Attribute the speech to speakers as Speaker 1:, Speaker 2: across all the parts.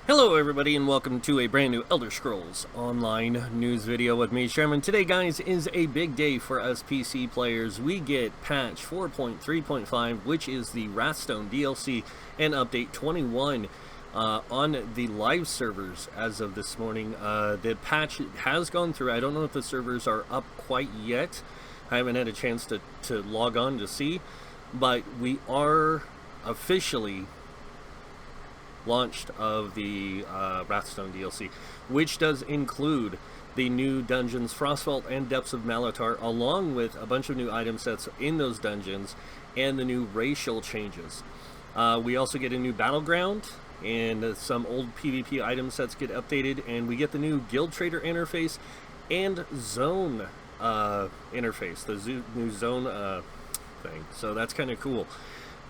Speaker 1: Hello everybody and welcome to a brand new Elder Scrolls Online news video with me, Sherman. Today, guys, is a big day for us PC players. We get patch 4.3.5, which is the Wrathstone DLC and update 21 on the live servers as of this morning. The patch has gone through. I don't know if the servers are up quite yet. I haven't had a chance to log on to see, but we are officially launched of the Wrathstone DLC, which does include the new dungeons Frostvault and Depths of Malatar, along with a bunch of new item sets in those dungeons and the new racial changes. We also get a new battleground, and some old PvP item sets get updated, and we get the new guild trader interface and zone interface, the new zone thing. So that's kind of cool.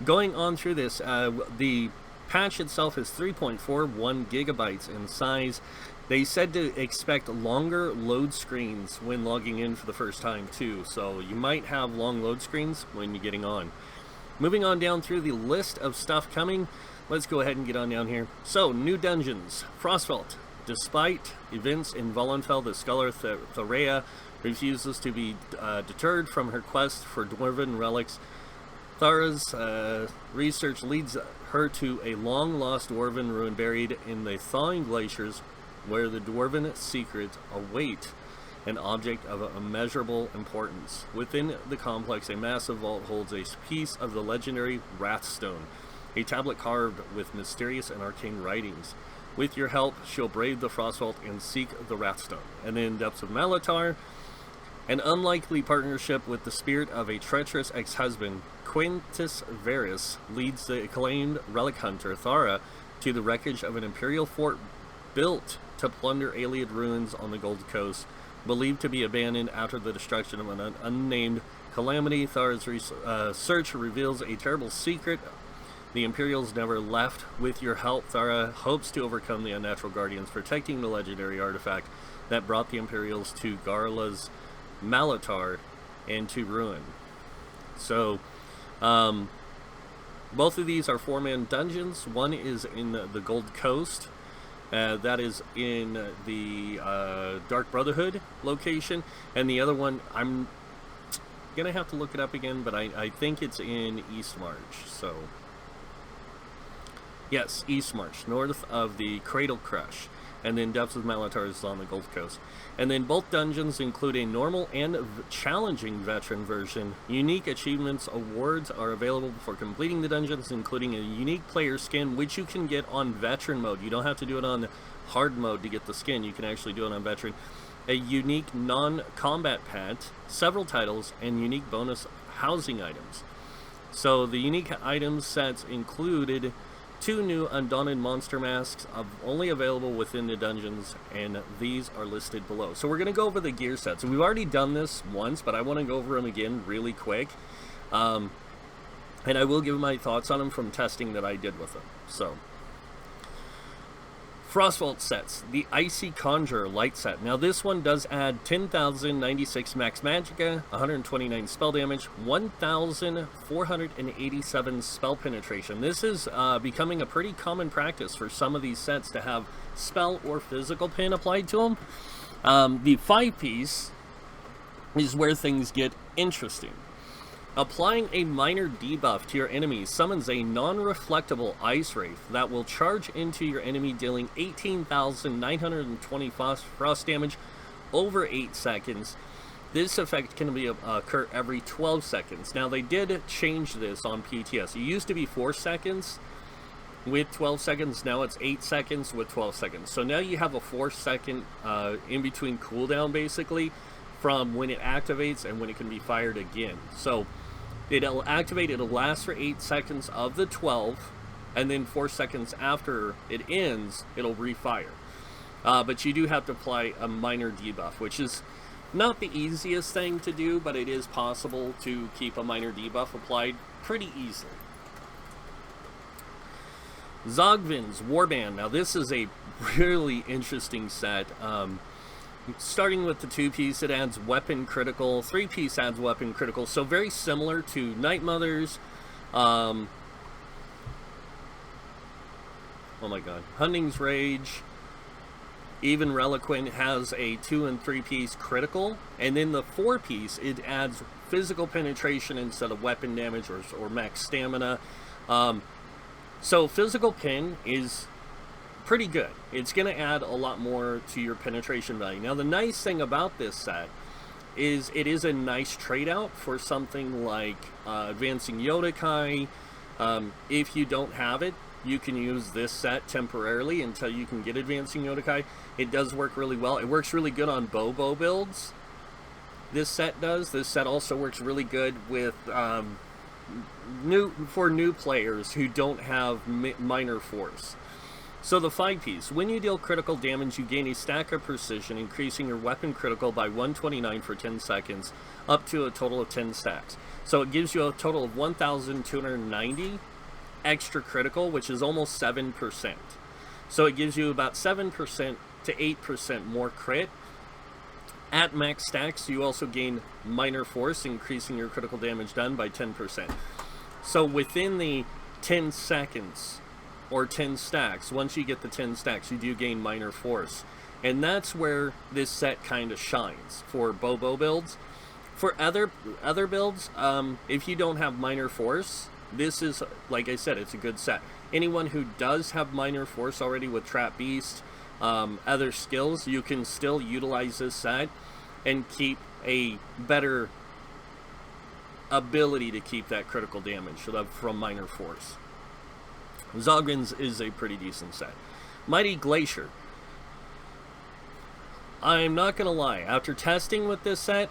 Speaker 1: Going on through this, the patch itself is 3.41 gigabytes in size. They said to expect longer load screens when logging in for the first time too, so you might have long load screens when you're getting on. Moving on down through the list of stuff coming, let's go ahead and get on down here. So, new dungeons. Frostvault. Despite events in Vollenfell, the scholar Thorea refuses to be deterred from her quest for dwarven relics. Thara's research leads her to a long-lost dwarven ruin buried in the thawing glaciers, where the dwarven secrets await an object of immeasurable importance. Within the complex, a massive vault holds a piece of the legendary Wrathstone, a tablet carved with mysterious and arcane writings. With your help, she'll brave the Frostvault and seek the Wrathstone. And then Depths of Malatar, an unlikely partnership with the spirit of a treacherous ex-husband, Quintus Varus, leads the acclaimed relic hunter Thara to the wreckage of an imperial fort built to plunder alien ruins on the Gold Coast, believed to be abandoned after the destruction of an unnamed calamity. Thara's search reveals a terrible secret the Imperials never left. With your help, Thara hopes to overcome the unnatural guardians, protecting the legendary artifact that brought the Imperials to Garla's Malatar and to ruin. So, both of these are 4-man dungeons. One is in the Gold Coast. That is in the Dark Brotherhood location. And the other one, I'm going to have to look it up again, but I think it's in Eastmarch. So, yes, Eastmarch, north of the Cradle Crush. And then Depths of Malatar is on the Gold Coast. And then both dungeons include a normal and challenging veteran version. Unique achievements awards are available for completing the dungeons, including a unique player skin, which you can get on veteran mode. You don't have to do it on hard mode to get the skin. You can actually do it on veteran. A unique non-combat pet, several titles, and unique bonus housing items. So the unique item sets included 2 new Undaunted monster masks, only available within the dungeons, and these are listed below. So we're going to go over the gear sets. We've already done this once, but I want to go over them again really quick. And I will give my thoughts on them from testing that I did with them. So, Frostvault sets. The Icy Conjurer light set. Now this one does add 10,096 max magicka, 129 spell damage, 1,487 spell penetration. This is becoming a pretty common practice for some of these sets to have spell or physical pen applied to them. The 5-piece is where things get interesting. Applying a minor debuff to your enemies summons a non-reflectable Ice Wraith that will charge into your enemy, dealing 18,920 frost damage over 8 seconds. This effect can occur every 12 seconds. Now, they did change this on PTS. It used to be 4 seconds with 12 seconds. Now it's 8 seconds with 12 seconds. So now you have a 4-second in-between cooldown, basically, from when it activates and when it can be fired again. So it'll activate, it'll last for 8 seconds of the 12, and then 4 seconds after it ends, it'll refire. But you do have to apply a minor debuff, which is not the easiest thing to do, but it is possible to keep a minor debuff applied pretty easily. Zogvin's Warband. Now this is a really interesting set. Starting with the 2-piece, it adds weapon critical. 3-piece adds weapon critical. So very similar to Night Mothers. oh my god, Hunting's Rage, even Reliquant has a 2 and 3 piece critical, and then the 4 piece, it adds physical penetration instead of weapon damage or max stamina. So physical pen is pretty good. It's going to add a lot more to your penetration value. Now the nice thing about this set is it is a nice trade out for something like Advancing Yodakai. If you don't have it, you can use this set temporarily until you can get Advancing Yodakai. It does work really well. It works really good on Bobo builds. This set does. This set also works really good with new players who don't have minor force. So the 5 piece, when you deal critical damage, you gain a stack of precision, increasing your weapon critical by 129 for 10 seconds, up to a total of 10 stacks. So it gives you a total of 1,290 extra critical, which is almost 7%. So it gives you about 7% to 8% more crit. At max stacks, you also gain minor force, increasing your critical damage done by 10%. So within the 10 seconds, or 10 stacks, once you get the 10 stacks, you do gain minor force. And that's where this set kind of shines for Bobo builds. For other builds, if you don't have minor force, this is, like I said, it's a good set. Anyone who does have minor force already with Trap Beast, other skills, you can still utilize this set and keep a better ability to keep that critical damage from minor force. Zoggin's is a pretty decent set. Mighty Glacier. I'm not going to lie, after testing with this set,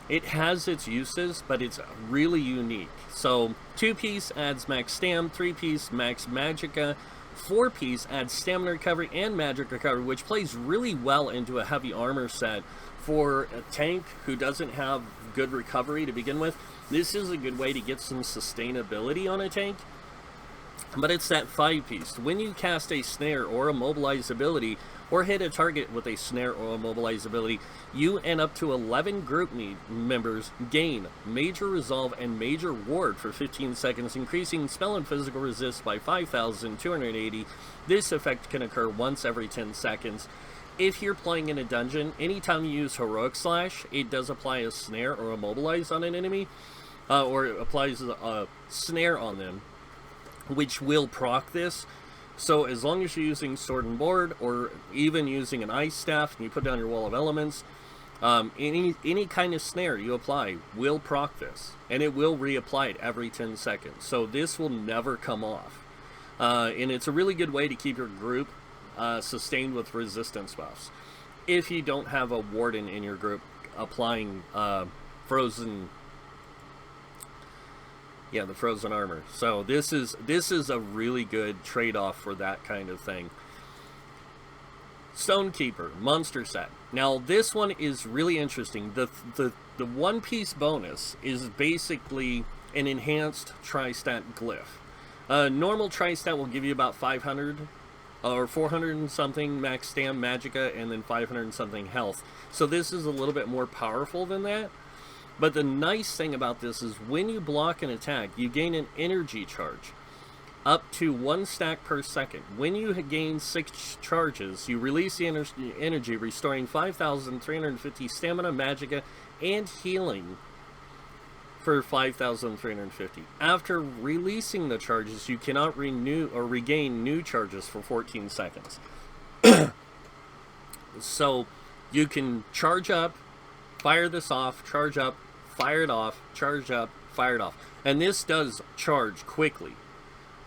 Speaker 1: it has its uses, but it's really unique. So, 2 piece adds max stam, 3 piece max magicka, 4 piece adds stamina recovery and magic recovery, which plays really well into a heavy armor set for a tank who doesn't have good recovery to begin with. This is a good way to get some sustainability on a tank. But it's that 5 piece. When you cast a snare or a mobilize ability, or hit a target with a snare or a mobilize ability, you and up to 11 group members gain major resolve and major ward for 15 seconds, increasing spell and physical resist by 5,280. This effect can occur once every 10 seconds. If you're playing in a dungeon, anytime you use Heroic Slash, it does apply a snare or a mobilize on an enemy, or it applies a snare on them, which will proc this. So as long as you're using Sword and Board, or even using an Ice Staff, and you put down your Wall of Elements, any kind of snare you apply will proc this, and it will reapply it every 10 seconds. So this will never come off. And it's a really good way to keep your group sustained with resistance buffs. If you don't have a Warden in your group applying frozen... Yeah, the frozen armor. So this is a really good trade-off for that kind of thing. Stonekeeper monster set. Now this one is really interesting. The 1 piece bonus is basically an enhanced tri-stat glyph. Normal tri-stat will give you about 500 or 400 and something max stam magicka, and then 500 and something health. So this is a little bit more powerful than that. But the nice thing about this is when you block an attack, you gain an energy charge up to 1 stack per second. When you gain 6 charges, you release the energy, restoring 5,350 stamina, magicka, and healing for 5,350. After releasing the charges, you cannot renew or regain new charges for 14 seconds. So you can charge up, fire this off, charge up, fire it off, charge up, fire it off. And this does charge quickly.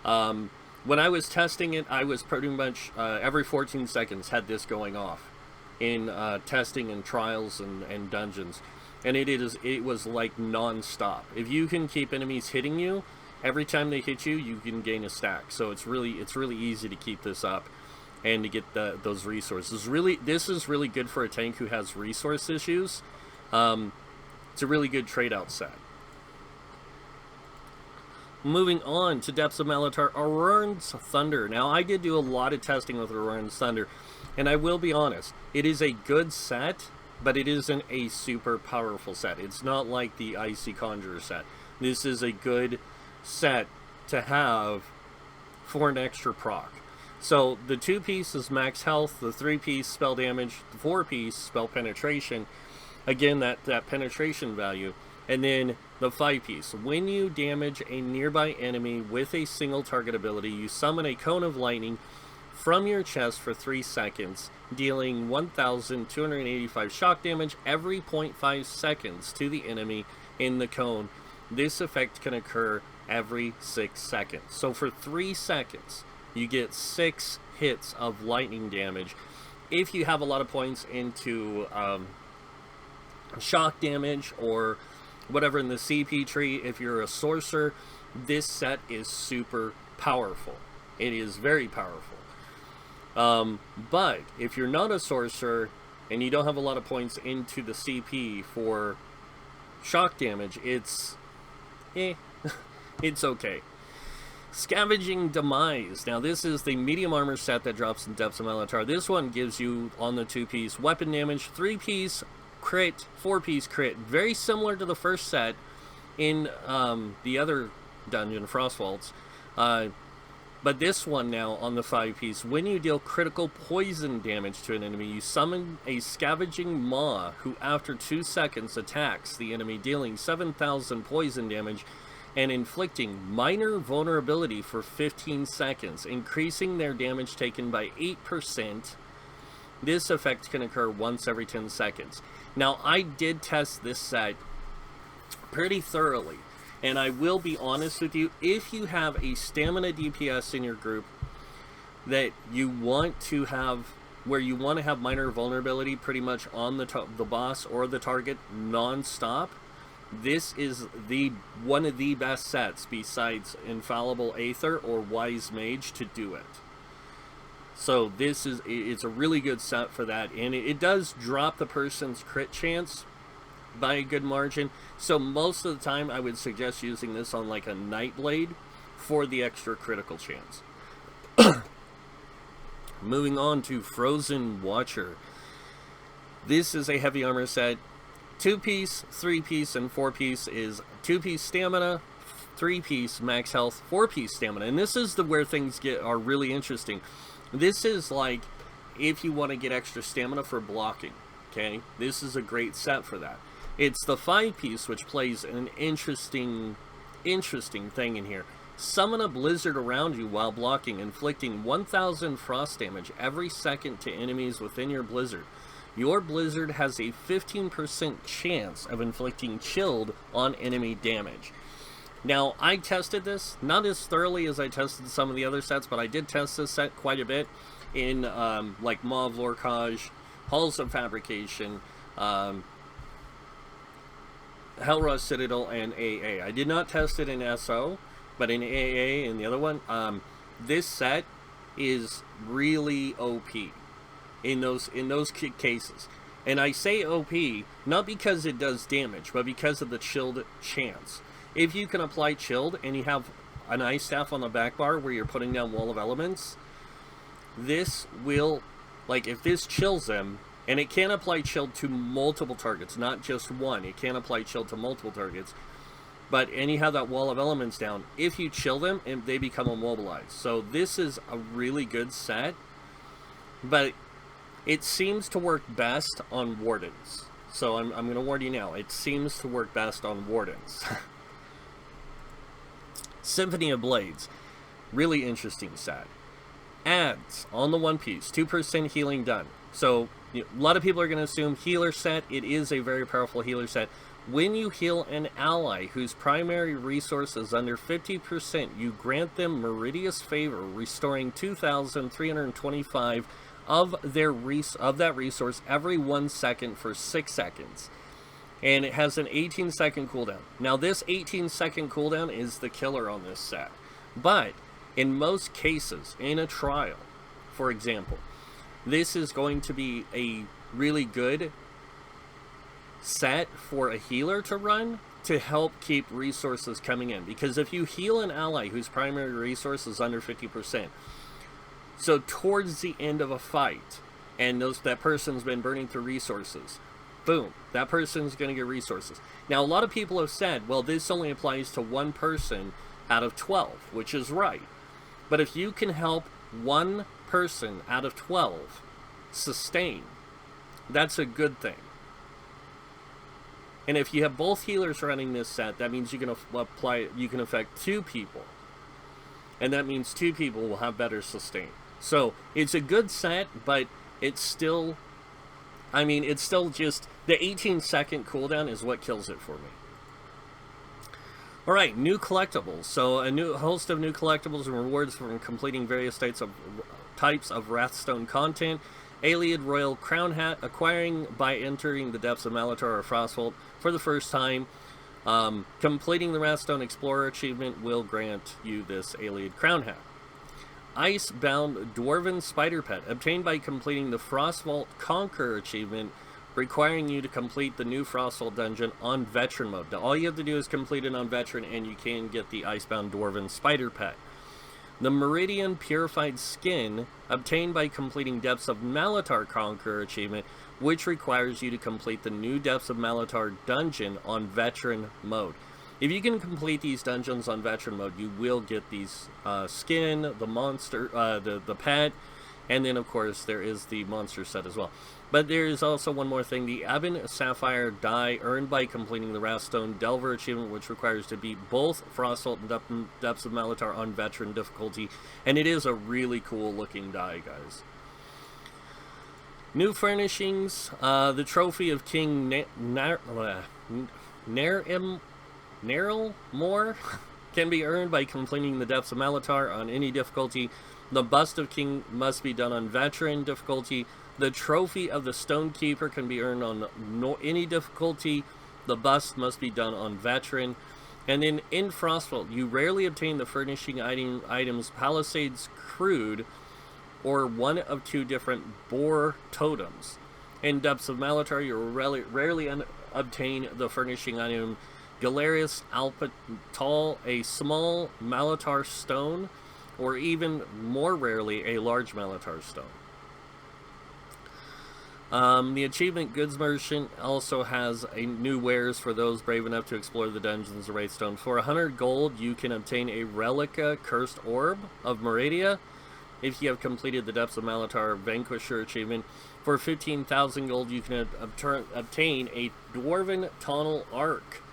Speaker 1: When I was testing it, I was pretty much every 14 seconds had this going off in testing and trials and dungeons. And it was like non-stop. If you can keep enemies hitting you, every time they hit you, you can gain a stack. So it's really easy to keep this up and to get those resources. This is really good for a tank who has resource issues. It's a really good trade-out set. Moving on to Depths of Malatar, Auroran's Thunder. Now, I did do a lot of testing with Auroran's Thunder, and I will be honest, it is a good set, but it isn't a super powerful set. It's not like the Icy Conjurer set. This is a good set to have for an extra proc. So the 2-piece is max health, the 3-piece spell damage, the 4-piece spell penetration, again that penetration value, and then the 5-piece. When you damage a nearby enemy with a single target ability, you summon a cone of lightning from your chest for 3 seconds, dealing 1,285 shock damage every 0.5 seconds to the enemy in the cone. This effect can occur every 6 seconds. So for 3 seconds, you get 6 hits of lightning damage. If you have a lot of points into shock damage or whatever in the CP tree, if you're a sorcerer, this set is super powerful. It is very powerful. But if you're not a sorcerer and you don't have a lot of points into the CP for shock damage, it's it's okay. Scavenging Demise. Now this is the medium armor set that drops in Depths of Malatar. This one gives you on the 2-piece weapon damage, 3-piece crit, 4-piece crit. Very similar to the first set in the other dungeon, Frostvaults. But this one now on the 5-piece, when you deal critical poison damage to an enemy, you summon a Scavenging Maw who after 2 seconds attacks the enemy, dealing 7,000 poison damage and inflicting minor vulnerability for 15 seconds, increasing their damage taken by 8%. This effect can occur once every 10 seconds. Now, I did test this set pretty thoroughly. And I will be honest with you, if you have a stamina DPS in your group that you want to have, where you want to have minor vulnerability pretty much on the boss or the target non-stop, this is one of the best sets besides Infallible Aether or Wise Mage to do it. So it's a really good set for that, and it does drop the person's crit chance by a good margin. So most of the time I would suggest using this on like a Nightblade for the extra critical chance. Moving on to Frozen Watcher. This is a heavy armor set. 2-piece, 3-piece, and 4-piece is 2-piece stamina, 3-piece max health, 4-piece stamina. And this is where things are really interesting. This is like if you want to get extra stamina for blocking. Okay, this is a great set for that. It's the 5-piece, which plays an interesting thing in here. Summon a blizzard around you while blocking, inflicting 1,000 frost damage every second to enemies within your blizzard. Your blizzard has a 15% chance of inflicting chilled on enemy damage. Now, I tested this, not as thoroughly as I tested some of the other sets, but I did test this set quite a bit in like Maw of Lorcage, Halls of Fabrication, Hellrust Citadel, and AA. I did not test it in SO, but in AA and the other one, this set is really OP in those cases. And I say OP not because it does damage, but because of the chilled chance. If you can apply chilled and you have an ice staff on the back bar where you're putting down Wall of Elements, this will, like, if this chills them, and it can apply chilled to multiple targets, not just one. It can apply chilled to multiple targets. And you have that Wall of Elements down. If you chill them, they become immobilized. So this is a really good set. But it seems to work best on Wardens. So I'm going to warn you now. It seems to work best on Wardens. Symphony of Blades. Really interesting set. Adds on the 1-piece. 2% healing done. So a lot of people are going to assume healer set. It is a very powerful healer set. When you heal an ally whose primary resource is under 50%, you grant them Meridius Favor, restoring 2,325 of that resource every 1 second for 6 seconds. And it has an 18-second cooldown. Now, this 18-second cooldown is the killer on this set. But in most cases, in a trial, for example, this is going to be a really good set for a healer to run to help keep resources coming in. Because if you heal an ally whose primary resource is under 50%, so towards the end of a fight, and that person's been burning through resources, boom, that person's going to get resources. Now, a lot of people have said, well, this only applies to one person out of 12, which is right. But if you can help 1 person out of 12 sustain, that's a good thing. And if you have both healers running this set, that means you can affect 2 people. And that means 2 people will have better sustain. So, it's a good set, but it's still, I mean, it's still just, the 18-second cooldown is what kills it for me. Alright, new collectibles. So, a new host of new collectibles and rewards from completing various types of Wrathstone content. Ayleid Royal Crown Hat, acquiring by entering the depths of Malatar or Frostvault for the first time. Completing the Wrathstone Explorer achievement will grant you this Ayleid Crown Hat. Icebound Dwarven Spider Pet, obtained by completing the Frostvault Conqueror achievement, requiring you to complete the new Frostvault dungeon on Veteran mode. Now, all you have to do is complete it on Veteran, and you can get the Icebound Dwarven Spider Pet. The Meridian Purified Skin, obtained by completing Depths of Malatar Conqueror achievement, which requires you to complete the new Depths of Malatar dungeon on Veteran mode. If you can complete these dungeons on Veteran mode, you will get these skin, the monster, the pet, and then of course there is the monster set as well. But there is also one more thing, the Ebon Sapphire die earned by completing the Wrathstone Delver achievement, which requires to beat both Frostvault and Depths of Malatar on Veteran difficulty, and it is a really cool looking die, guys. New furnishings, the Trophy of King Nerylmore can be earned by completing the Depths of Malatar on any difficulty. The Bust of King must be done on Veteran difficulty. The Trophy of the Stonekeeper can be earned on any difficulty. The Bust must be done on Veteran. And then in Frostvault, you rarely obtain the furnishing items Palisades Crude or one of 2 different boar totems. In Depths of Malatar, you rarely obtain the furnishing item Galerius Alpatal, a small Malatar stone, or even more rarely, a large Malatar stone. The achievement Goods Merchant also has a new wares for those brave enough to explore the dungeons of Wrathstone. For 100 gold, you can obtain a Relica Cursed Orb of Meridia if you have completed the Depths of Malatar Vanquisher achievement. For 15,000 gold, you can obtain a Dwarven Tunnel Arc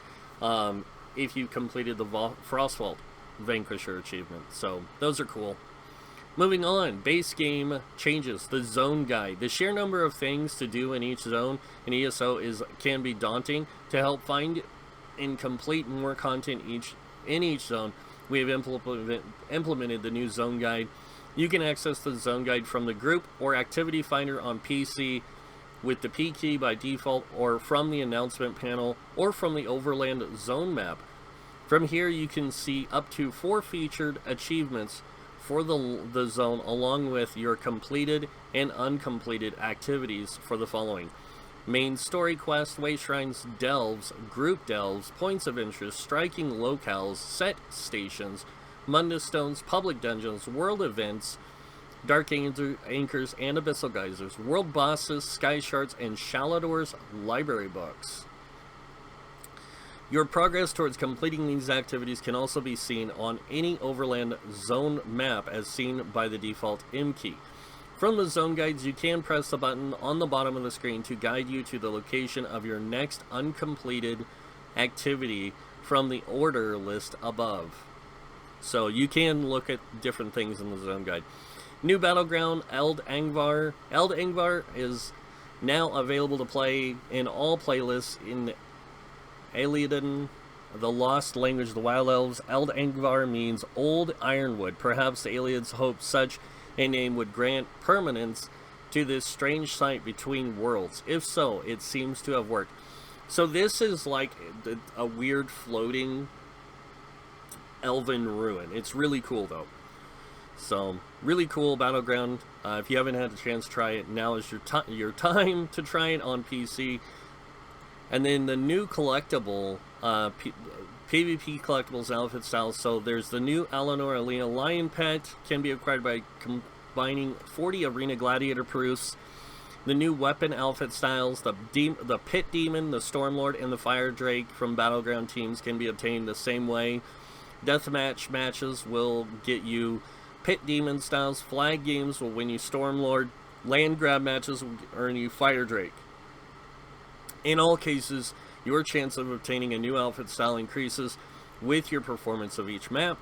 Speaker 1: if you completed the Frostvault Vanquisher achievement. So, those are cool. Moving on, base game changes. The zone guide. The sheer number of things to do in each zone in ESO can be daunting. To help find and complete more content in each zone, we have implemented the new zone guide. You can access the zone guide from the group or activity finder on PC with the P key by default, or from the announcement panel, or from the Overland zone map. From here you can see up to 4 featured achievements for the zone, along with your completed and uncompleted activities for the following: main story quest, way shrines, delves, group delves, points of interest, striking locales, set stations, Mundus stones, public dungeons, world events, dark anchors and abyssal geysers, world bosses, sky shards, and Shalador's library books. Your progress towards completing these activities can also be seen on any Overland zone map as seen by the default M key. From the zone guides, you can press the button on the bottom of the screen to guide you to the location of your next uncompleted activity from the order list above. So you can look at different things in the zone guide. New battleground, Eld Angvar. Eld Angvar is now available to play in all playlists in Ayleid, the Lost Language of the Wild Elves. Eld Angvar means Old Ironwood. Perhaps the Ayleids hoped such a name would grant permanence to this strange site between worlds. If so, it seems to have worked. So this is like a weird floating elven ruin. It's really cool though. So, really cool battleground. If you haven't had a chance to try it, now is your time to try it on PC. And then the new collectible, PvP collectibles outfit styles. So there's the new Eleanor Alina Lion Pet, can be acquired by combining 40 Arena Gladiator proofs. The new weapon outfit styles, the Pit Demon, the Stormlord, and the Fire Drake from Battleground teams can be obtained the same way. Deathmatch matches will get you Pit Demon styles, flag games will win you Stormlord, land grab matches will earn you Fire Drake. In all cases, your chance of obtaining a new outfit style increases with your performance of each map.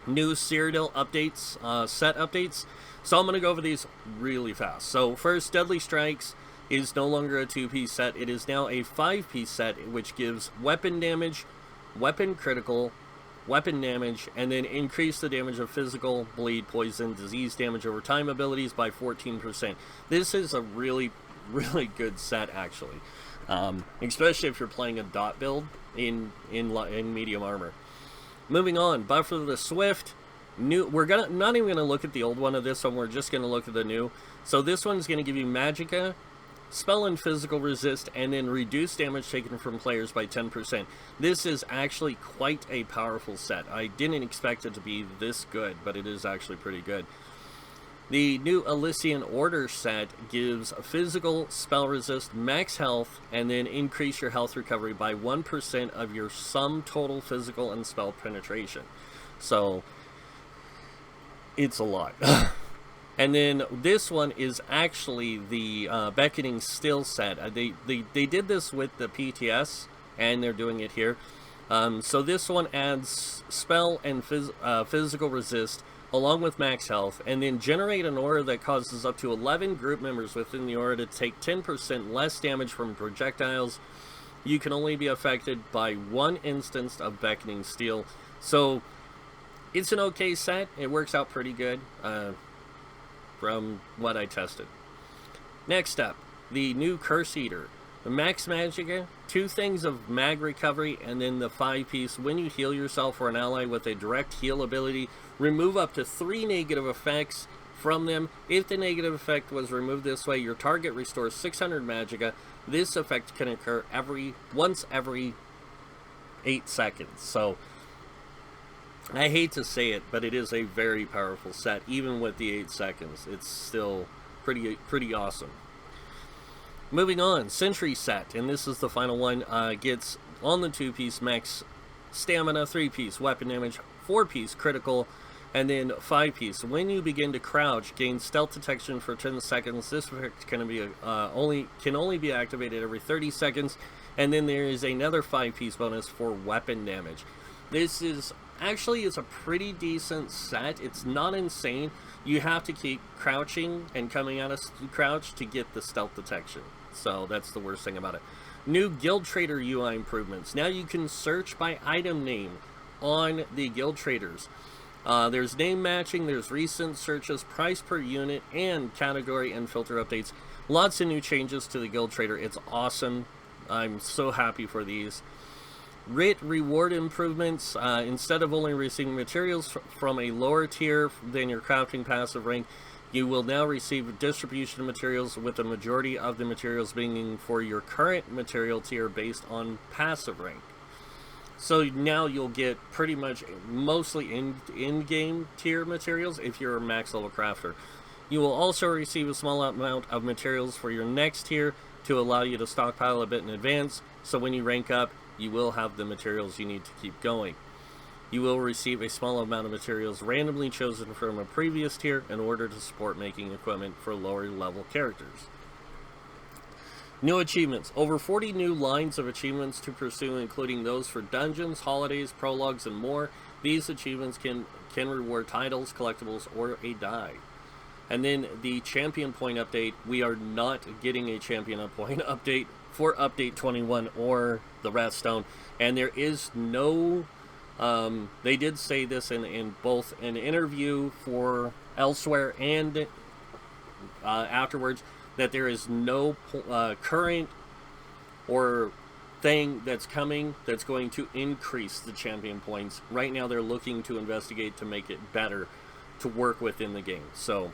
Speaker 1: New Cyrodiil updates, set updates. So I'm going to go over these really fast. So first, Deadly Strikes is no longer a 2-piece set. It is now a 5-piece set, which gives weapon damage, weapon critical, weapon damage, and then increase the damage of physical, bleed, poison, disease damage over time abilities by 14%. This is a really good set, actually, especially if you're playing a dot build in medium armor. Moving on, Buff of the Swift. We're not even gonna look at the old one of this one. We're just gonna look at the new. So this one's gonna give you Magicka, spell and physical resist, and then reduce damage taken from players by 10%. This is actually quite a powerful set. I didn't expect it to be this good, but it is actually pretty good. The new Elysian Order set gives physical, spell resist, max health, and then increase your health recovery by 1% of your sum total physical and spell penetration. So it's a lot. And then this one is actually the Beckoning Still set. They did this with the PTS, and they're doing it here. So this one adds spell and physical resist, along with max health, and then generate an aura that causes up to 11 group members within the aura to take 10% less damage from projectiles. You can only be affected by one instance of Beckoning Steel. So it's an okay set. It works out pretty good from what I tested. Next up, the new Curse Eater. The Max Magicka, 2 things of mag recovery, and then the 5-piece. When you heal yourself or an ally with a direct heal ability, remove up to 3 negative effects from them. If the negative effect was removed this way, your target restores 600 Magicka. This effect can occur once every 8 seconds. So I hate to say it, but it is a very powerful set. Even with the 8 seconds, it's still pretty awesome. Moving on, Sentry set, and this is the final one, gets on the 2-piece max stamina, 3-piece weapon damage, 4-piece critical, and then 5-piece. When you begin to crouch, gain stealth detection for 10 seconds. This effect can only be activated every 30 seconds, and then there is another 5-piece bonus for weapon damage. This is actually a pretty decent set. It's not insane. You have to keep crouching and coming out of crouch to get the stealth detection. So that's the worst thing about it. New Guild Trader UI improvements. Now you can search by item name on the Guild Traders. There's name matching, there's recent searches, price per unit, and category and filter updates. Lots of new changes to the Guild Trader. It's awesome. I'm so happy for these. RIT reward improvements. Instead of only receiving materials from a lower tier than your crafting passive rank, you will now receive distribution materials, with the majority of the materials being for your current material tier based on passive rank. So now you'll get pretty much mostly in-game tier materials if you're a max level crafter. You will also receive a small amount of materials for your next tier to allow you to stockpile a bit in advance, so when you rank up, you will have the materials you need to keep going. You will receive a small amount of materials randomly chosen from a previous tier in order to support making equipment for lower level characters. New achievements. Over 40 new lines of achievements to pursue, including those for dungeons, holidays, prologues, and more. These achievements can reward titles, collectibles, or a die. And then the champion point update. We are not getting a champion point update for update 21 or the Wrathstone, and there is no they did say this in both an interview for elsewhere and afterwards, that there is no current or thing that's coming that's going to increase the champion points. Right now they're looking to investigate to make it better to work within the game. So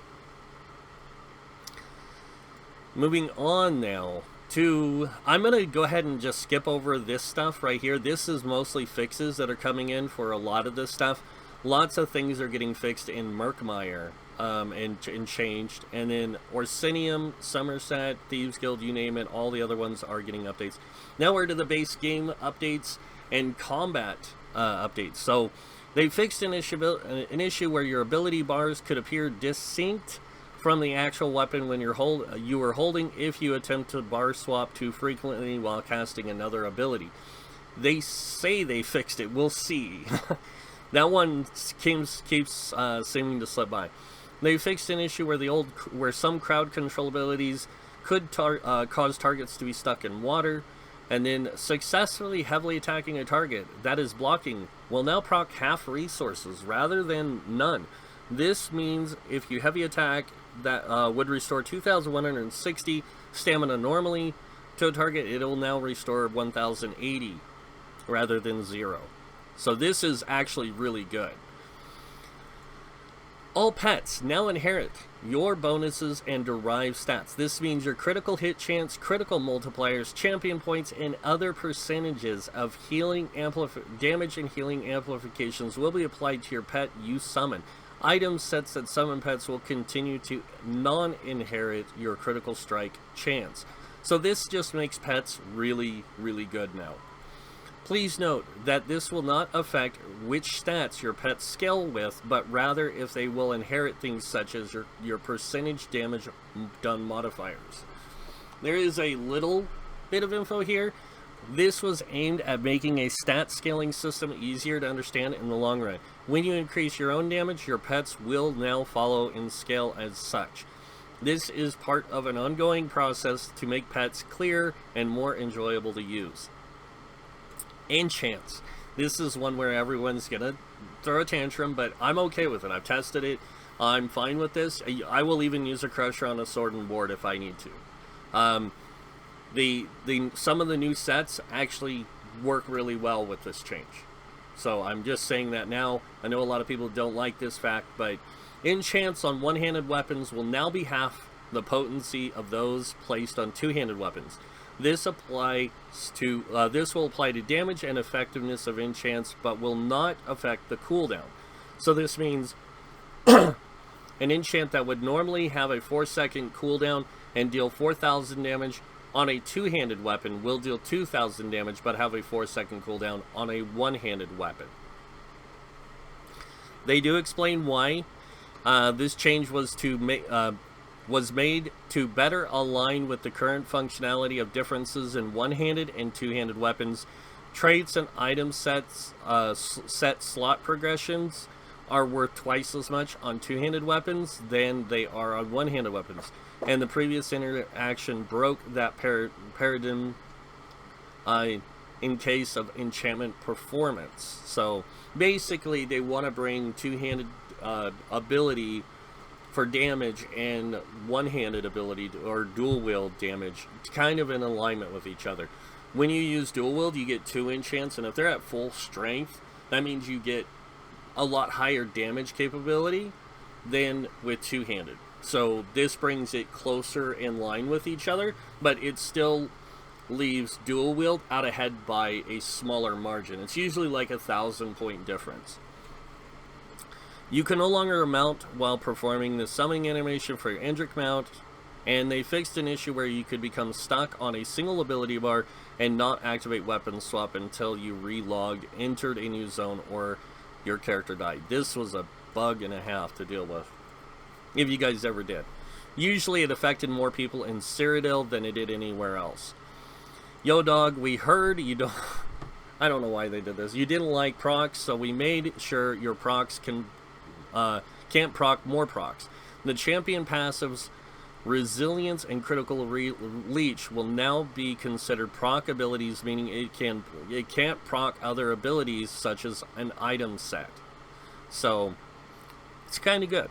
Speaker 1: moving on now to, I'm going to go ahead and just skip over this stuff right here. This is mostly fixes that are coming in for a lot of this stuff. Lots of things are getting fixed in Murkmire and changed. And then Orsinium, Somerset, Thieves Guild, you name it, all the other ones are getting updates. Now we're to the base game updates and combat updates. So They fixed an issue where your ability bars could appear distinct from the actual weapon when you were holding if you attempt to bar swap too frequently while casting another ability. They say they fixed it. We'll see. That one keeps seeming to slip by. They fixed an issue where some crowd control abilities could cause targets to be stuck in water, and then successfully heavily attacking a target that is blocking will now proc half resources rather than none. This means if you heavy attack, that would restore 2,160 stamina normally to a target, it will now restore 1,080 rather than 0. So this is actually really good. All pets now inherit your bonuses and derived stats. This means your critical hit chance, critical multipliers, champion points, and other percentages of healing damage and healing amplifications will be applied to your pet you summon. Item sets that summon pets will continue to non-inherit your critical strike chance. So this just makes pets really, really good now. Please note that this will not affect which stats your pets scale with, but rather if they will inherit things such as your percentage damage done modifiers. There is a little bit of info here. This was aimed at making a stat scaling system easier to understand in the long run. When you increase your own damage, your pets will now follow in scale as such. This is part of an ongoing process to make pets clearer and more enjoyable to use. Enchants. This is one where everyone's gonna throw a tantrum, but I'm okay with it. I've tested it. I'm fine with this. I will even use a crusher on a sword and board if I need to. Some of the new sets actually work really well with this change. So I'm just saying that now. I know a lot of people don't like this fact, but enchants on one-handed weapons will now be half the potency of those placed on two-handed weapons. This will apply to damage and effectiveness of enchants, but will not affect the cooldown. So this means an enchant that would normally have a 4-second cooldown and deal 4,000 damage on a two-handed weapon will deal 2,000 damage, but have a 4-second cooldown on a one-handed weapon. They do explain why this change was made to better align with the current functionality of differences in one-handed and two-handed weapons. Traits and item sets, set slot progressions are worth twice as much on two-handed weapons than they are on one-handed weapons. And the previous interaction broke that paradigm in case of enchantment performance. So basically they want to bring two-handed ability for damage and one-handed ability or dual-wield damage kind of in alignment with each other. When you use dual-wield, you get 2 enchants, and if they're at full strength, that means you get a lot higher damage capability than with two-handed. So this brings it closer in line with each other, but it still leaves dual-wield out ahead by a smaller margin. It's usually like a 1,000-point difference. You can no longer mount while performing the summoning animation for your Endrick mount, and they fixed an issue where you could become stuck on a single ability bar and not activate weapon swap until you relogged, entered a new zone, or your character died. This was a bug and a half to deal with, if you guys ever did. Usually it affected more people in Cyrodiil than it did anywhere else. Yo dog, we heard you don't... I don't know why they did this. You didn't like procs, so we made sure your procs can't proc more procs. The champion passives, resilience and critical leech, will now be considered proc abilities, meaning it can't proc other abilities such as an item set. So it's kind of good.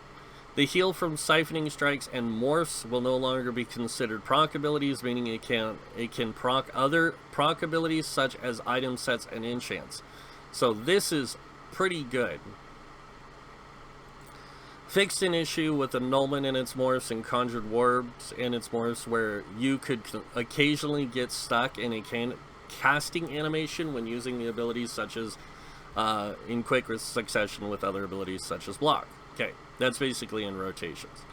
Speaker 1: The heal from siphoning strikes and morphs will no longer be considered proc abilities, meaning it can proc other proc abilities such as item sets and enchants. So this is pretty good. Fixed an issue with annulment in its morphs and conjured warbs in its morphs where you could occasionally get stuck in a casting animation when using the abilities such as in quick succession with other abilities such as block. Okay, that's basically in rotations.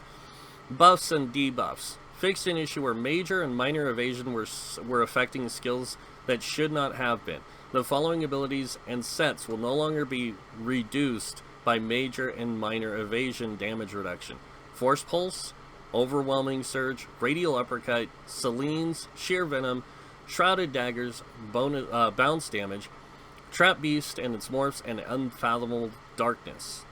Speaker 1: Buffs and debuffs. Fixed an issue where major and minor evasion were affecting skills that should not have been. The following abilities and sets will no longer be reduced by major and minor evasion damage reduction. Force Pulse, Overwhelming Surge, Radial Uppercut, Celine's Sheer Venom, Shrouded Daggers, Bounce Damage, Trap Beast and its morphs, and Unfathomable Darkness.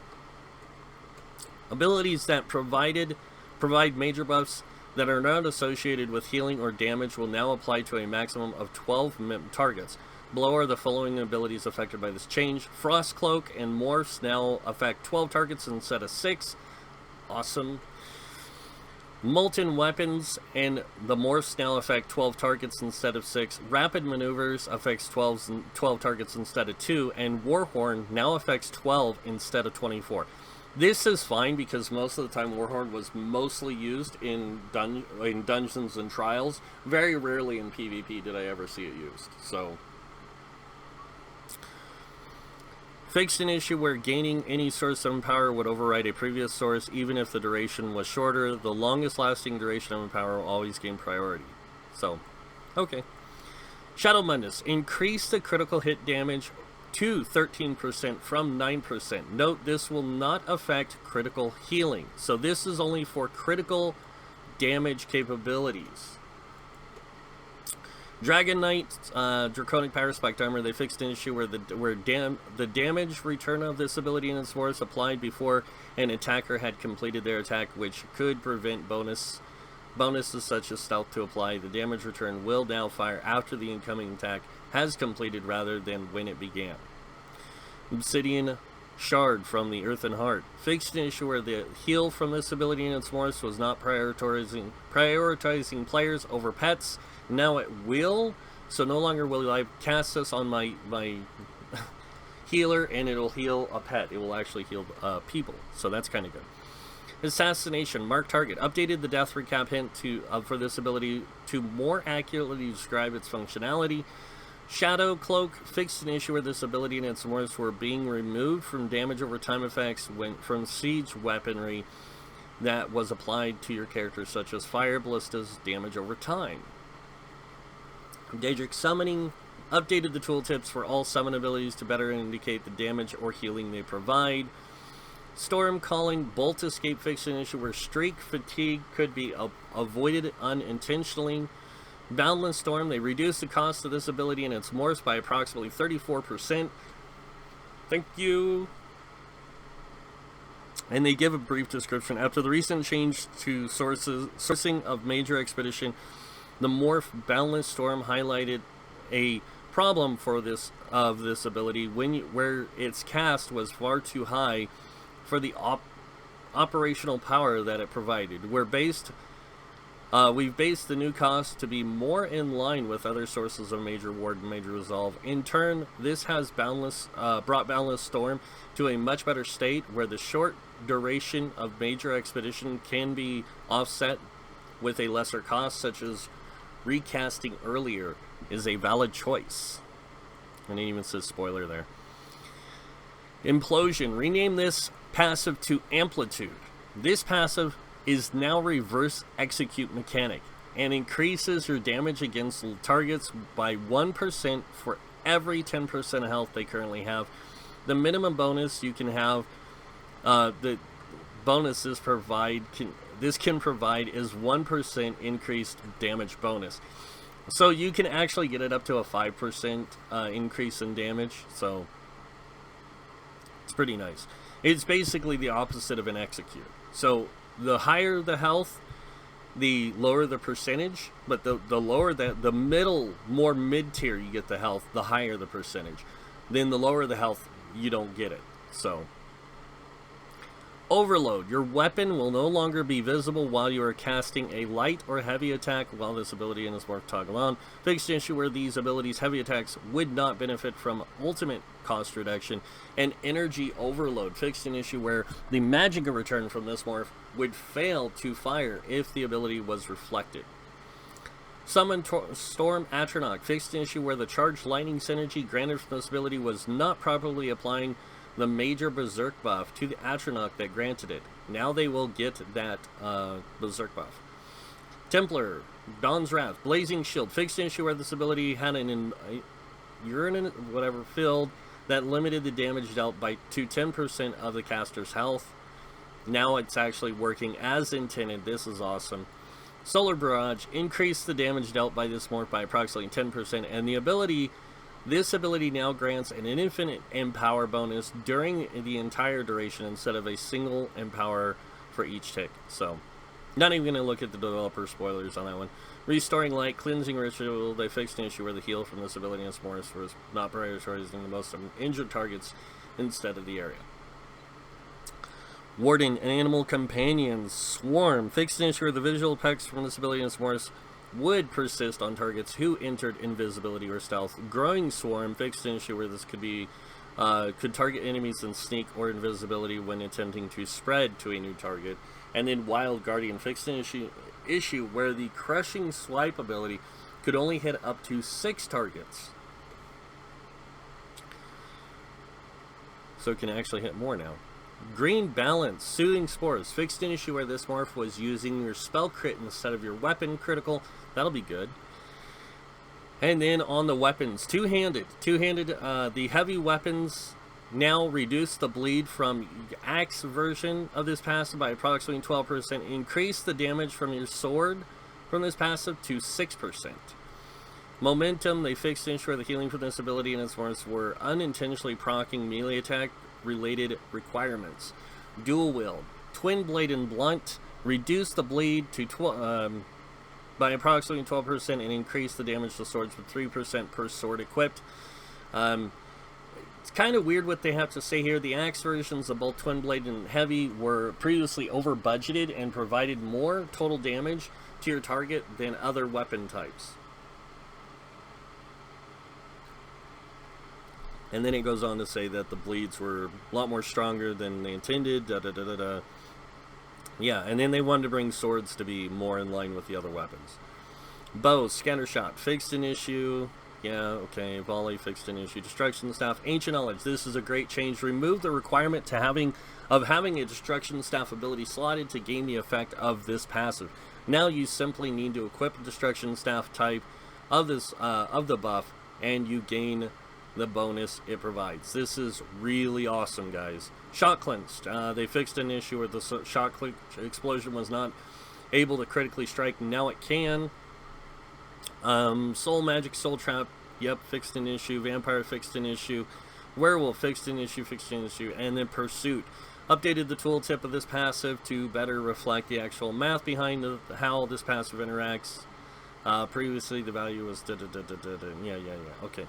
Speaker 1: Abilities that provide major buffs that are not associated with healing or damage will now apply to a maximum of 12 targets. Below are the following abilities affected by this change. Frost Cloak and morphs now affect 12 targets instead of 6. Awesome. Molten Weapons and the morphs now affect 12 targets instead of 6. Rapid Maneuvers affects 12 targets instead of 2. And Warhorn now affects 12 instead of 24. This is fine because most of the time Warhorn was mostly used in dungeons and trials. Very rarely in PvP did I ever see it used. So, fixed an issue where gaining any source of power would override a previous source even if the duration was shorter. The longest lasting duration of power will always gain priority. So, okay. Shadow Mundus. Increase the critical hit damage to 13% from 9%. Note, this will not affect critical healing. So this is only for critical damage capabilities. Dragon Knight, Draconic Power Spiked Armor. They fixed an issue where the damage return of this ability in its force applied before an attacker had completed their attack, which could prevent bonuses such as stealth to apply. The damage return will now fire after the incoming attack has completed rather than when it began. Obsidian Shard from the Earthen Heart. Fixed an issue where the heal from this ability in its morphs was not prioritizing players over pets. Now it will, so no longer will I cast this on my healer and it'll heal a pet. It will actually heal people, so that's kind of good. Assassination. Mark Target. Updated the death recap hint for this ability to more accurately describe its functionality. Shadow Cloak. Fixed an issue where this ability and its morphs were being removed from damage over time effects from siege weaponry that was applied to your character, such as fire ballistas damage over time. Daedric Summoning. Updated the tooltips for all summon abilities to better indicate the damage or healing they provide. Storm Calling. Bolt Escape. Fixed an issue where streak fatigue could be avoided unintentionally. Boundless Storm. They reduced the cost of this ability and its morphs by approximately 34%. Thank you. And they give a brief description. After the recent change to sourcing of Major Expedition, the morph Boundless Storm highlighted a problem for this ability where its cast was far too high for the operational power that it provided. We've based the new cost to be more in line with other sources of Major Ward and Major Resolve. In turn, this has brought Boundless Storm to a much better state where the short duration of Major Expedition can be offset with a lesser cost, such as recasting earlier is a valid choice. And it even says spoiler there. Implosion. Rename this passive to Amplitude. This passive is now reverse execute mechanic and increases your damage against targets by 1% for every 10% of health they currently have. The minimum bonus you can have, the bonuses can provide is 1% increased damage bonus. So you can actually get it up to a 5% increase in damage, so it's pretty nice. It's basically the opposite of an execute. So the higher the health, the lower the percentage, but the lower the middle, more mid-tier you get the health, the higher the percentage. Then the lower the health, you don't get it. So Overload. Your weapon will no longer be visible while you are casting a light or heavy attack while this ability and this morph toggle on. Fixed issue where these abilities' heavy attacks would not benefit from ultimate cost reduction. And Energy Overload. Fixed an issue where the Magicka return from this morph would fail to fire if the ability was reflected. Summon Storm Atronach. Fixed an issue where the charged lightning synergy granted from this ability was not properly applying the major Berserk buff to the Atronach that granted it. Now they will get that Berserk buff. Templar, Dawn's Wrath, Blazing Shield. Fixed an issue where this ability had urine, whatever, filled that limited the damage dealt to 10% of the caster's health. Now it's actually working as intended. This is awesome. Solar Barrage increased the damage dealt by this morph by approximately 10%, and this ability now grants an infinite empower bonus during the entire duration instead of a single empower for each tick. So, not even going to look at the developer spoilers on that one. Restoring Light, Cleansing Ritual, they fixed an issue where the heal from this ability in S'mores was not prioritizing the most injured targets instead of the area. Warden and Animal Companions, Swarm, fixed an issue where the visual effects from this ability in S'mores would persist on targets who entered invisibility or stealth. Growing Swarm, fixed an issue where this could target enemies in sneak or invisibility when attempting to spread to a new target. And then Wild Guardian, fixed an issue where the Crushing Swipe ability could only hit up to 6 targets. So it can actually hit more now. Green Balance, Soothing Spores, fixed an issue where this morph was using your spell crit instead of your weapon critical. That'll be good. And then on the weapons, two-handed, the heavy weapons now reduce the bleed from axe version of this passive by approximately 12%. Increase the damage from your sword from this passive to 6%. Momentum, they fixed to ensure the healing from this ability and its morphs were unintentionally proccing melee attack related requirements. Dual Wield, Twin Blade and Blunt, reduce the bleed to by approximately 12% and increase the damage to swords with 3% per sword equipped. It's kind of weird what they have to say here. The axe versions of both Twin Blade and Heavy were previously over budgeted and provided more total damage to your target than other weapon types. And then it goes on to say that the bleeds were a lot more stronger than they intended, Yeah, and then they wanted to bring swords to be more in line with the other weapons. Bow, Scattershot, fixed an issue. Yeah, okay, Volley, fixed an issue. Destruction Staff, Ancient Knowledge, this is a great change. Remove the requirement to having a Destruction Staff ability slotted to gain the effect of this passive. Now you simply need to equip a Destruction Staff type of the buff, and you gain the bonus it provides. This is really awesome, guys. Shot Cleansed, they fixed an issue where the shot explosion was not able to critically strike. Now it can. Soul Magic, Soul Trap, yep, fixed an issue. Vampire fixed an issue. Werewolf fixed an issue. And then Pursuit updated the tooltip of this passive to better reflect the actual math behind how this passive interacts. Previously the value was yeah, okay.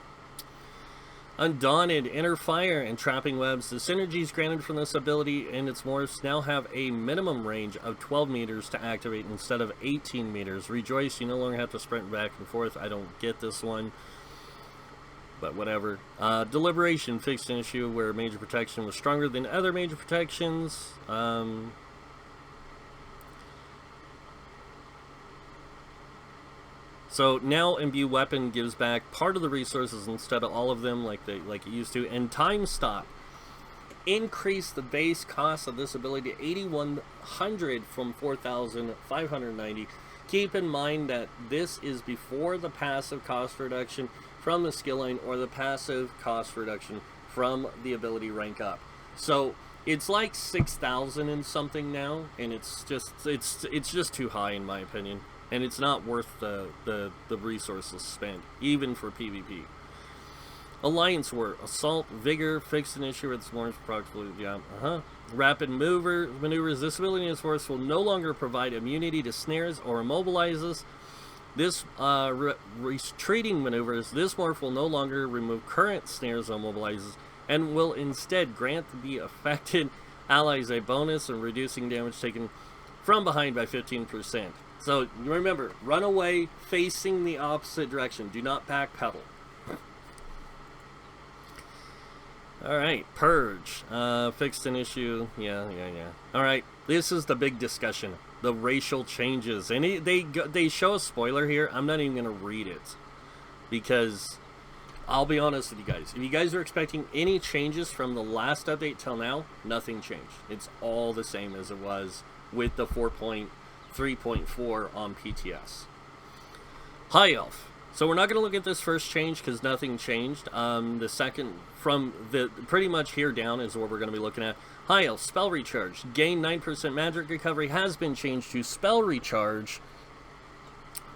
Speaker 1: Undaunted, Inner Fire, and Trapping Webs. The synergies granted from this ability and its morphs now have a minimum range of 12 meters to activate instead of 18 meters. Rejoice, you no longer have to sprint back and forth. I don't get this one, but whatever. Deliberation, fixed an issue where major protection was stronger than other major protections. So now Imbue Weapon gives back part of the resources instead of all of them like it used to. And Time Stop increased the base cost of this ability to 8,100 from 4,590. Keep in mind that this is before the passive cost reduction from the skill line or the passive cost reduction from the ability rank up. So it's like 6,000 and something now, and it's just too high in my opinion. And it's not worth the resources spent, even for PvP. Alliance War, Assault, Vigor, fixed an issue with more approximately, Rapid Maneuvers. This ability in its force will no longer provide immunity to snares or immobilizes. This retreating maneuvers, this morph will no longer remove current snares or immobilizes, and will instead grant the affected allies a bonus in reducing damage taken from behind by 15%. So remember, run away facing the opposite direction. Do not backpedal. Alright, Purge. Fixed an issue. Yeah. Alright, this is the big discussion. The racial changes. And they show a spoiler here. I'm not even going to read it. Because, I'll be honest with you guys. If you guys are expecting any changes from the last update till now, nothing changed. It's all the same as it was with the 4.3.4 on PTS. High Elf. So we're not going to look at this first change because nothing changed. The second, from the pretty much here down is what we're going to be looking at. High Health, Spell Recharge. Gain 9% Magic Recovery has been changed to Spell Recharge.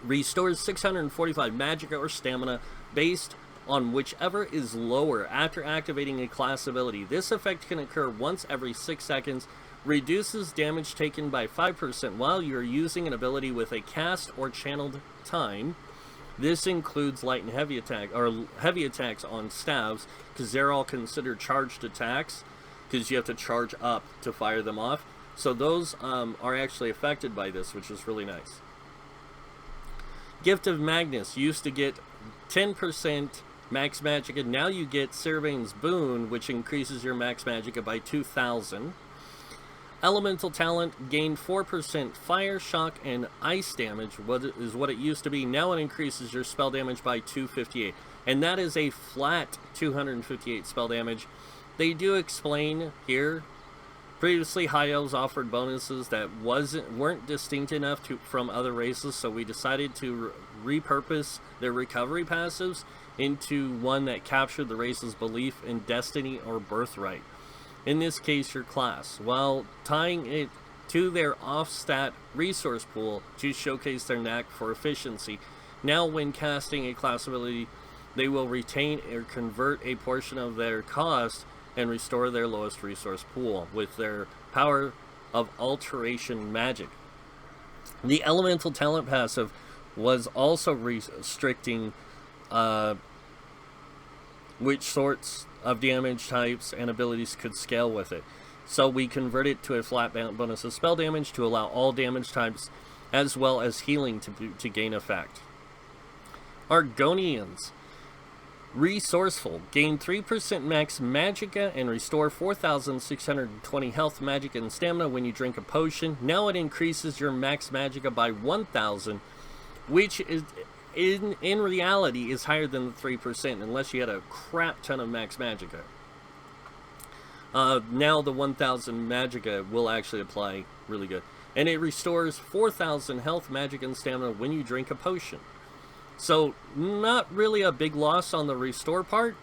Speaker 1: Restores 645 Magicka or Stamina based on whichever is lower after activating a class ability. This effect can occur once every 6 seconds. Reduces damage taken by 5% while you're using an ability with a cast or channeled time. This includes light and heavy attack, or heavy attacks on staves, because they're all considered charged attacks, because you have to charge up to fire them off. So those are actually affected by this, which is really nice. Gift of Magnus used to get 10% max Magicka. Now you get Sirvain's Boon, which increases your max Magicka by 2,000. Elemental Talent gained 4% fire, shock, and ice damage, what is what it used to be. Now it increases your spell damage by 258. And that is a flat 258 spell damage. They do explain here, previously High Elves offered bonuses that weren't distinct enough from other races, so we decided to repurpose their recovery passives into one that captured the race's belief in destiny or birthright. In this case, your class, while tying it to their off-stat resource pool to showcase their knack for efficiency. Now when casting a class ability, they will retain or convert a portion of their cost and restore their lowest resource pool with their power of alteration magic. The Elemental Talent passive was also restricting which sorts of damage types and abilities could scale with it. So we convert it to a flat bonus of spell damage to allow all damage types as well as healing to gain effect. Argonians. Resourceful. Gain 3% max Magicka and restore 4,620 health, Magicka, and stamina when you drink a potion. Now it increases your max Magicka by 1,000, which is in reality is higher than the 3% unless you had a crap ton of max Magicka. Now the 1,000 Magicka will actually apply really good. And it restores 4,000 health, Magicka, and stamina when you drink a potion. So not really a big loss on the restore part.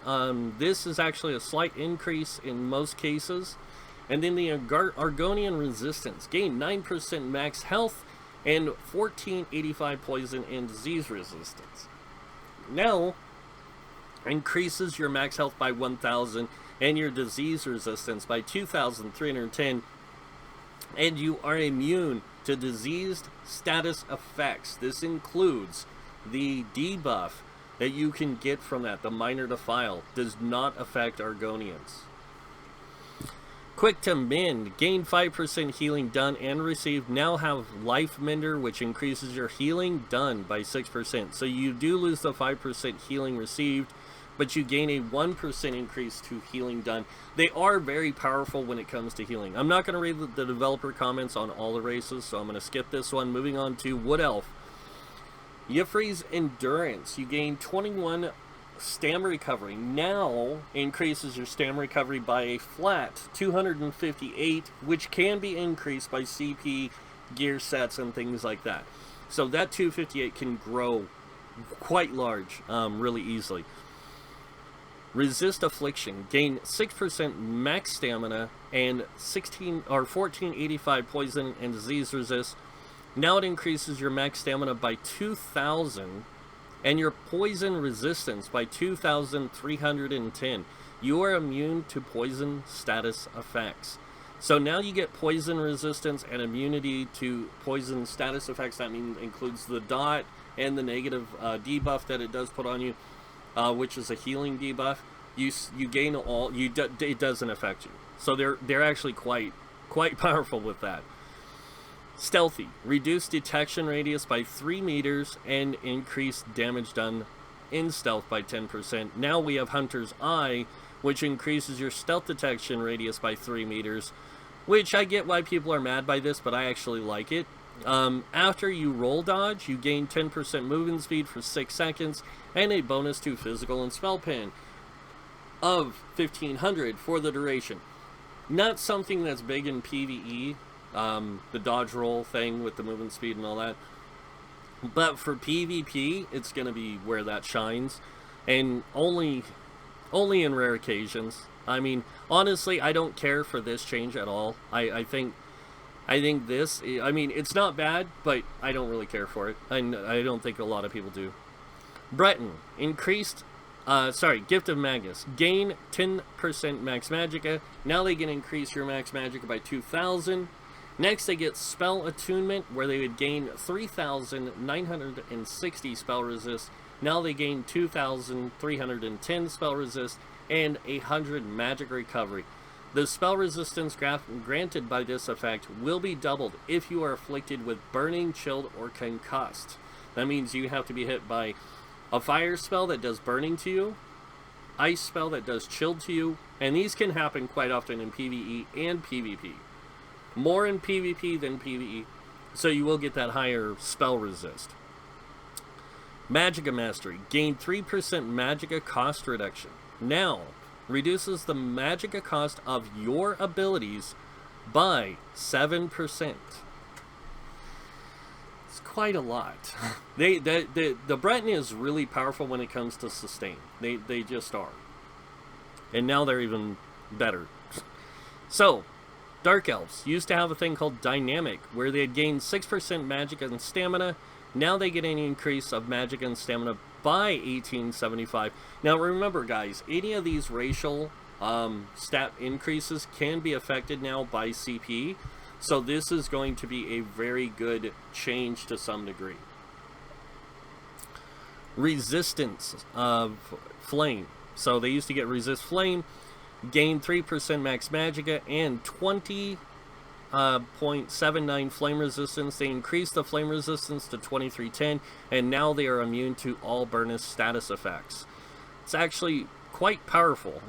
Speaker 1: This is actually a slight increase in most cases. And then the Argonian Resistance. Gain 9% max health and 1485 poison and disease resistance. Now increases your max health by 1,000 and your disease resistance by 2,310, and you are immune to diseased status effects. This includes the debuff that you can get from that. The Minor Defile does not affect Argonians. Quick to Mend. Gain 5% healing done and received. Now have Life Mender, which increases your healing done by 6%. So you do lose the 5% healing received, but you gain a 1% increase to healing done. They are very powerful when it comes to healing. I'm not going to read the developer comments on all the races, so I'm going to skip this one. Moving on to Wood Elf. Y'ffre's Endurance. You gain 21 Stam Recovery. Now increases your Stam Recovery by a flat 258, which can be increased by CP, gear sets, and things like that. So that 258 can grow quite large really easily. Resist Affliction. Gain 6% max stamina and 1485 poison and disease resist. Now it increases your max stamina by 2,000 and your poison resistance by 2,310. You are immune to poison status effects. So now you get poison resistance and immunity to poison status effects. That includes the dot and the negative debuff that it does put on you, which is a healing debuff. You gain all. It doesn't affect you. So they're actually quite powerful with that. Stealthy. Reduce detection radius by 3 meters and increase damage done in stealth by 10%. Now we have Hunter's Eye, which increases your stealth detection radius by 3 meters, which I get why people are mad by this, but I actually like it. After you roll dodge, you gain 10% movement speed for 6 seconds and a bonus to physical and spell pin of 1,500 for the duration. Not something that's big in PvE. The dodge roll thing with the movement speed and all that. But for PvP, it's going to be where that shines, and only in rare occasions. I mean, honestly, I don't care for this change at all. I think this, I mean, it's not bad, but I don't really care for it. And I don't think a lot of people do. Breton, increased, Gift of Magus. Gain 10% max magicka. Now they can increase your max magicka by 2,000. Next, they get Spell Attunement, where they would gain 3,960 spell resist. Now they gain 2,310 spell resist and 100 magic recovery. The spell resistance granted by this effect will be doubled if you are afflicted with burning, chilled, or concussed. That means you have to be hit by a fire spell that does burning to you, ice spell that does chilled to you, and these can happen quite often in PvE and PvP. More in PvP than PvE, so you will get that higher spell resist. Magicka Mastery. Gain 3% Magicka cost reduction. Now, reduces the Magicka cost of your abilities by 7%. It's quite a lot. The Breton is really powerful when it comes to sustain. They just are. And now they're even better. So, Dark Elves used to have a thing called Dynamic, where they'd gain 6% Magicka and Stamina. Now they get an increase of Magicka and Stamina by 1875. Now remember, guys, any of these racial stat increases can be affected now by CP, so this is going to be a very good change to some degree. Resistance of Flame. So they used to get Resist Flame, gain 3% max magicka, and 20.79 flame resistance. They increased the flame resistance to 2310, and now they are immune to all Burnus status effects. It's actually quite powerful.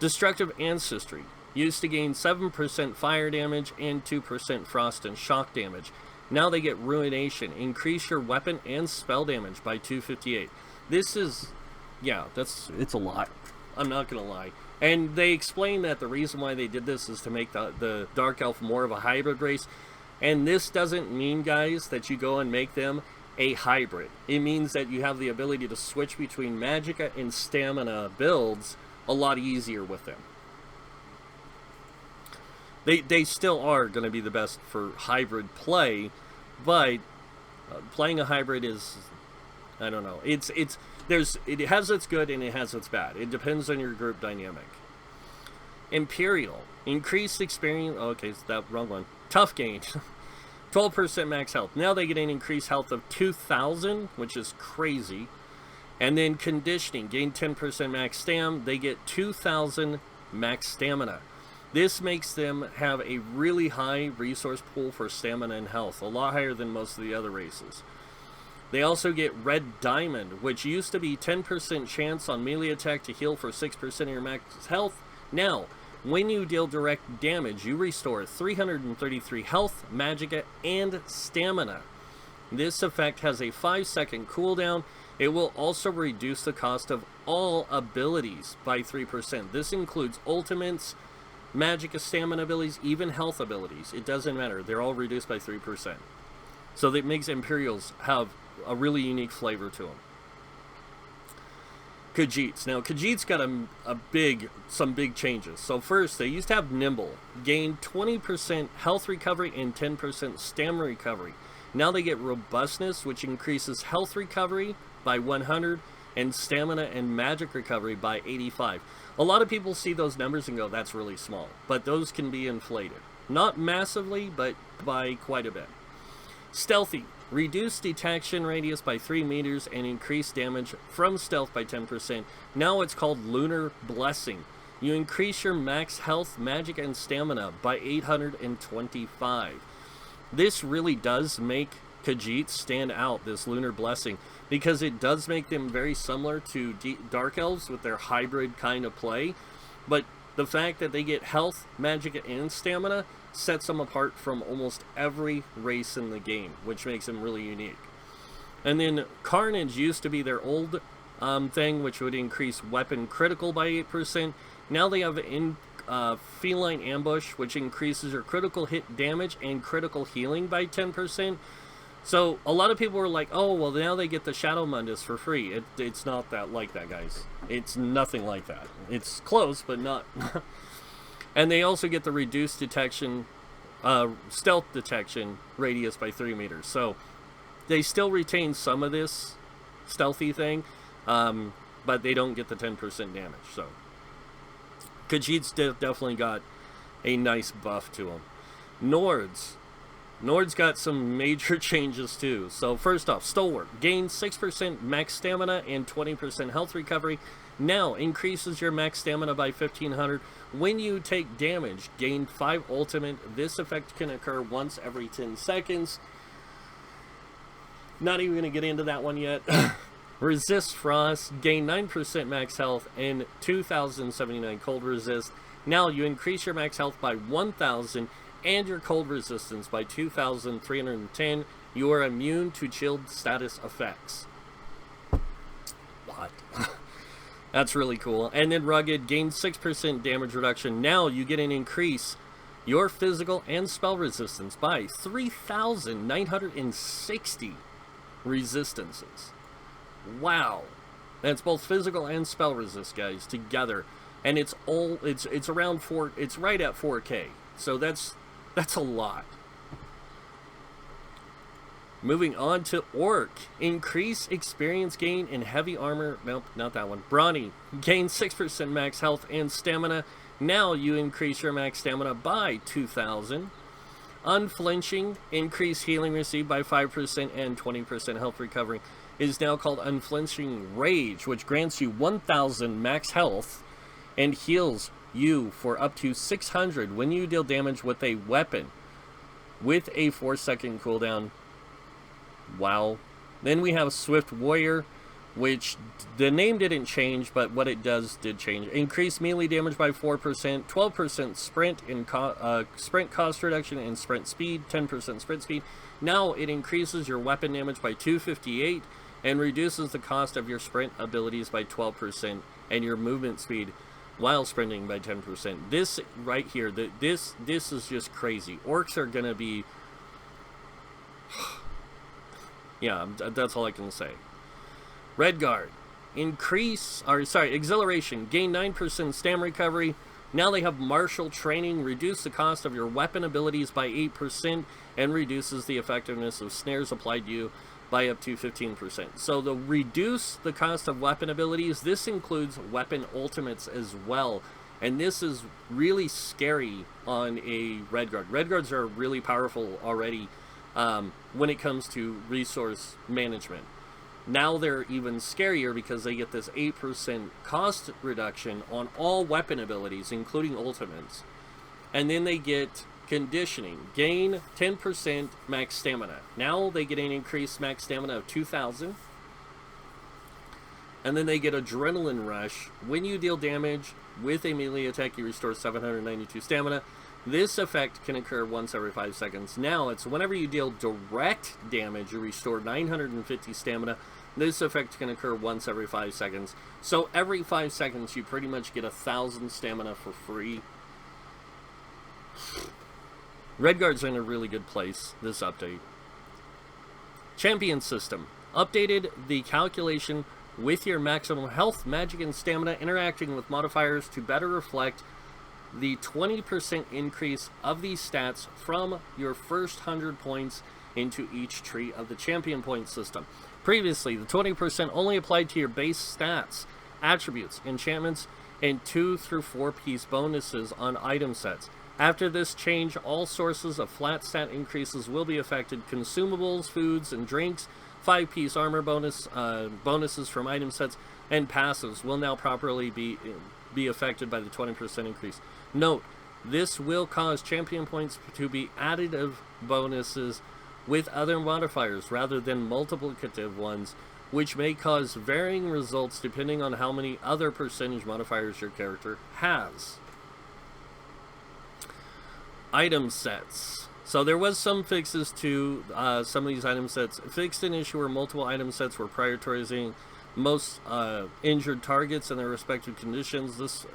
Speaker 1: Destructive Ancestry. Used to gain 7% fire damage and 2% frost and shock damage. Now they get Ruination. Increase your weapon and spell damage by 258. This is, yeah, it's a lot. I'm not gonna lie. And they explain that the reason why they did this is to make the Dark Elf more of a hybrid race. And this doesn't mean, guys, that you go and make them a hybrid. It means that you have the ability to switch between Magicka and Stamina builds a lot easier with them. They still are going to be the best for hybrid play, but playing a hybrid is, I don't know. It has its good and it has its bad. It depends on your group dynamic. Imperial. Increased experience. Oh, okay, it's that wrong one. Tough gain. 12% max health. Now they get an increased health of 2,000, which is crazy. And then Conditioning. Gain 10% max stam. They get 2,000 max stamina. This makes them have a really high resource pool for stamina and health. A lot higher than most of the other races. They also get Red Diamond, which used to be 10% chance on melee attack to heal for 6% of your max health. Now, when you deal direct damage, you restore 333 health, magicka, and stamina. This effect has a 5-second cooldown. It will also reduce the cost of all abilities by 3%. This includes ultimates, magicka, stamina abilities, even health abilities. It doesn't matter. They're all reduced by 3%. So that makes Imperials have a really unique flavor to them. Khajiits. Now, Khajiits got some big changes. So first, they used to have Nimble. Gained 20% health recovery and 10% stamina recovery. Now they get Robustness, which increases health recovery by 100 and stamina and magic recovery by 85. A lot of people see those numbers and go, that's really small. But those can be inflated. Not massively, but by quite a bit. Stealthy. Reduce detection radius by 3 meters and increase damage from stealth by 10%. Now it's called Lunar Blessing. You increase your max health, magic, and stamina by 825. This really does make Khajiit stand out, this Lunar Blessing, because it does make them very similar to Dark Elves with their hybrid kind of play. But the fact that they get health, magic, and stamina sets them apart from almost every race in the game, which makes them really unique. And then Carnage used to be their old thing, which would increase weapon critical by 8%. Now they have Feline Ambush, which increases your critical hit damage and critical healing by 10%. So a lot of people were like, oh, well, now they get the Shadow Mundus for free. It's not that like that, guys. It's nothing like that. It's close, but not. And they also get the reduced detection, stealth detection radius by 3 meters. So they still retain some of this stealthy thing, but they don't get the 10% damage. So Khajiit's definitely got a nice buff to him. Nord's got some major changes too. So first off, Stalwart gains 6% max stamina and 20% health recovery. Now increases your max stamina by 1500 when you take damage. Gain 5 ultimate. This effect can occur once every 10 seconds. Not even going to get into that one yet. Resist Frost. Gain 9% max health and 2079 cold resist. Now you increase your max health by 1000 and your cold resistance by 2310. You are immune to chilled status effects. What? That's really cool. And then Rugged gains 6% damage reduction. Now you get an increase your physical and spell resistance by 3,960 resistances. Wow. That's both physical and spell resist, guys, together. And it's around 4, it's right at 4K. So that's a lot. Moving on to Orc. Increase experience gain in heavy armor. Nope, not that one. Brawny. Gain 6% max health and stamina. Now you increase your max stamina by 2,000. Unflinching. Increase healing received by 5% and 20% health recovery. Is now called Unflinching Rage, which grants you 1,000 max health and heals you for up to 600 when you deal damage with a weapon with a 4-second cooldown. Wow. Then we have Swift Warrior, which the name didn't change, but what it does did change. Increase melee damage by 4%, 12% sprint in sprint cost reduction and sprint speed, 10% sprint speed. Now it increases your weapon damage by 258 and reduces the cost of your sprint abilities by 12% and your movement speed while sprinting by 10%. This right here, this is just crazy. Orcs are gonna be yeah, that's all I can say. Redguard. Exhilaration. Gain 9% stam recovery. Now they have martial training. Reduce the cost of your weapon abilities by 8% and reduces the effectiveness of snares applied to you by up to 15%. So they'll reduce the cost of weapon abilities. This includes weapon ultimates as well. And this is really scary on a Redguard. Redguards are really powerful already when it comes to resource management. Now they're even scarier because they get this 8% cost reduction on all weapon abilities, including ultimates. And then they get conditioning. Gain 10% max stamina. Now they get an increased max stamina of 2,000. And then they get Adrenaline Rush. When you deal damage with a melee attack, you restore 792 stamina. This effect can occur once every 5 seconds. Now, it's whenever you deal direct damage, you restore 950 stamina. This effect can occur once every 5 seconds. So every 5 seconds, you pretty much get 1,000 stamina for free. Redguard's in a really good place, this update. Champion System. Updated the calculation with your maximum health, magic, and stamina interacting with modifiers to better reflect the 20% increase of these stats from your first 100 points into each tree of the champion point system. Previously, the 20% only applied to your base stats, attributes, enchantments, and 2 through 4 piece bonuses on item sets. After this change, all sources of flat stat increases will be affected. Consumables, foods, and drinks, 5-piece armor bonuses from item sets, and passives will now properly be affected by the 20% increase. Note, this will cause champion points to be additive bonuses with other modifiers rather than multiplicative ones, which may cause varying results depending on how many other percentage modifiers your character has. Item sets. So there was some fixes to some of these item sets. Fixed an issue where multiple item sets were prioritizing most injured targets and their respective conditions.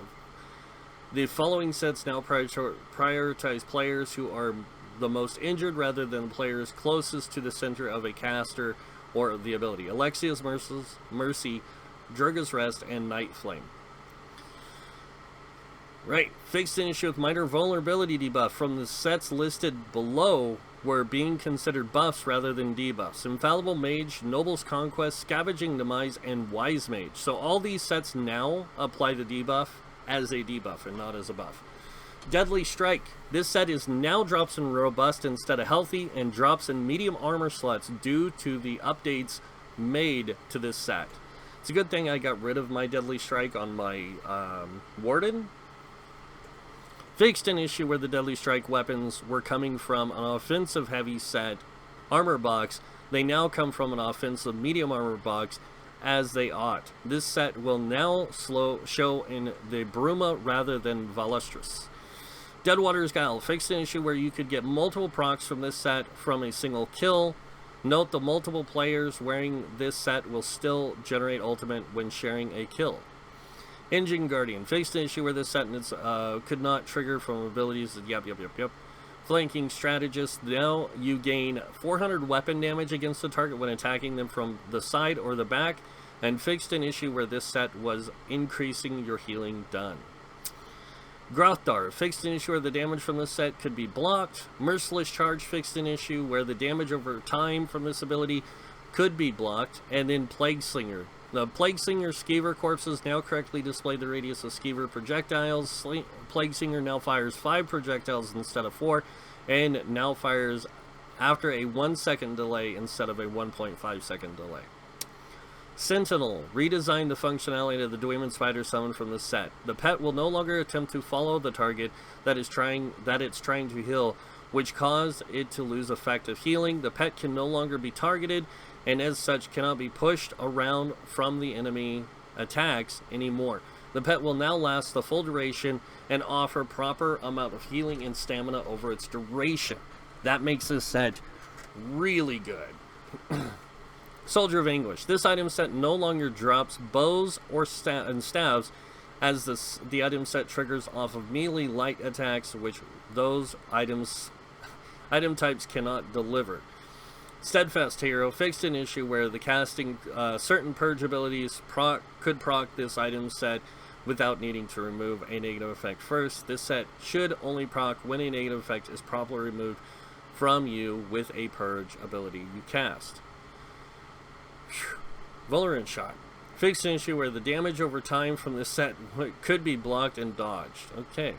Speaker 1: The following sets now prioritize players who are the most injured rather than players closest to the center of a caster or the ability. Alexia's Mercy, Durga's Rest, and Night Flame. Right, fixed an issue with minor vulnerability debuff from the sets listed below were being considered buffs rather than debuffs. Infallible Mage, Noble's Conquest, Scavenging Demise, and Wise Mage. So all these sets now apply the debuff as a debuff and not as a buff. Deadly Strike. This set is now drops in Robust instead of Healthy and drops in medium armor slots due to the updates made to this set. It's a good thing I got rid of my Deadly Strike on my Warden. Fixed an issue where the Deadly Strike weapons were coming from an offensive heavy set armor box. They now come from an offensive medium armor box as they ought. This set will now show in the Bruma rather than Valustris. Deadwater's Guile. Fixed an issue where you could get multiple procs from this set from a single kill. Note the multiple players wearing this set will still generate ultimate when sharing a kill. Engine Guardian. Fixed an issue where this sentence could not trigger from abilities. Yep. Flanking Strategist. Now you gain 400 weapon damage against the target when attacking them from the side or the back. And fixed an issue where this set was increasing your healing done. Grothdar. Fixed an issue where the damage from this set could be blocked. Merciless Charge. Fixed an issue where the damage over time from this ability could be blocked. And then Plague Slinger. The Plague Singer Skeever corpses now correctly display the radius of Skeever projectiles. Plague Singer now fires 5 projectiles instead of 4, and now fires after a 1 second delay instead of a 1.5 second delay. Sentinel. Redesign the functionality of the Dweeman Spider summon from the set. The pet will no longer attempt to follow the target that it's trying to heal, which caused it to lose effective healing. The pet can no longer be targeted, and as such cannot be pushed around from the enemy attacks anymore. The pet will now last the full duration and offer proper amount of healing and stamina over its duration. That makes this set really good. Soldier of Anguish. This item set no longer drops bows or staves, as the item set triggers off of melee light attacks, which those item types cannot deliver. Steadfast Hero. Fixed an issue where the casting certain purge abilities could proc this item set without needing to remove a negative effect first. This set should only proc when a negative effect is properly removed from you with a purge ability you cast. Vulnerant Shot. Fixed an issue where the damage over time from this set could be blocked and dodged. Okay.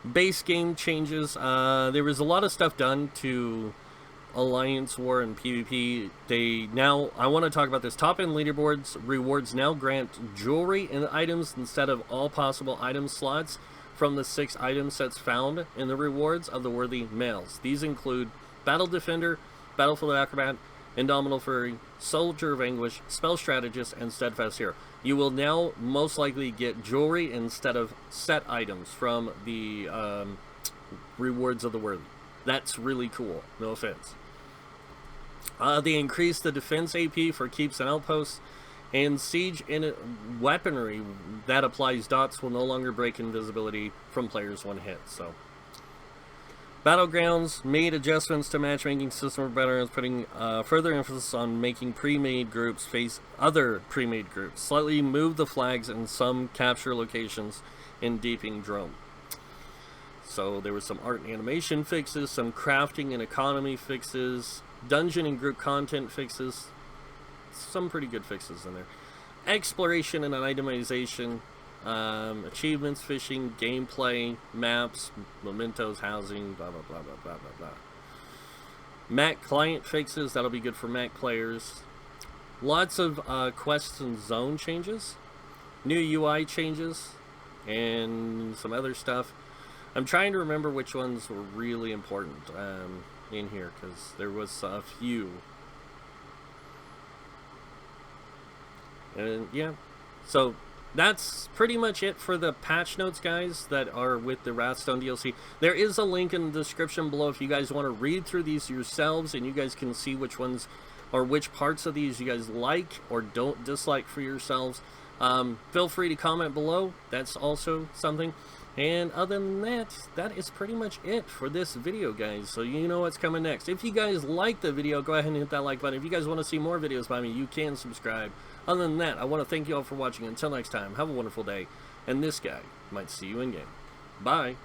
Speaker 1: Base game changes. There was a lot of stuff done to Alliance War and PvP. I want to talk about this. Top end leaderboards rewards now grant jewelry and items instead of all possible item slots from the 6 item sets found in the rewards of the worthy males. These include Battle Defender, Battlefield Acrobat, Indomitable Fury, Soldier of Anguish, Spell Strategist, and Steadfast Hero. You will now most likely get jewelry instead of set items from the rewards of the worthy. That's really cool. No offense. They increased the defense AP for keeps and outposts, and siege in weaponry that applies dots will no longer break invisibility from players one hit. So, Battlegrounds made adjustments to matchmaking system for veterans, putting further emphasis on making pre-made groups face other pre-made groups. Slightly moved the flags in some capture locations in Deeping Drome. So there was some art and animation fixes, some crafting and economy fixes, dungeon and group content fixes, some pretty good fixes in there. Exploration and itemization, achievements, fishing, gameplay, maps, mementos, housing, blah blah blah blah blah blah blah. Mac client fixes, that'll be good for Mac players. Lots of quests and zone changes, new UI changes, and some other stuff. I'm trying to remember which ones were really important in here, because there was a few. And yeah, so that's pretty much it for the patch notes, guys, that are with the Wrathstone DLC. There is a link in the description below if you guys want to read through these yourselves, and you guys can see which ones or which parts of these you guys like or don't dislike for yourselves. Feel free to comment below. That's also something. And other than that, that is pretty much it for this video, guys. So you know what's coming next. If you guys like the video, go ahead and hit that like button. If you guys want to see more videos by me, you can subscribe. Other than that, I want to thank you all for watching. Until next time, have a wonderful day. And this guy might see you in game. Bye.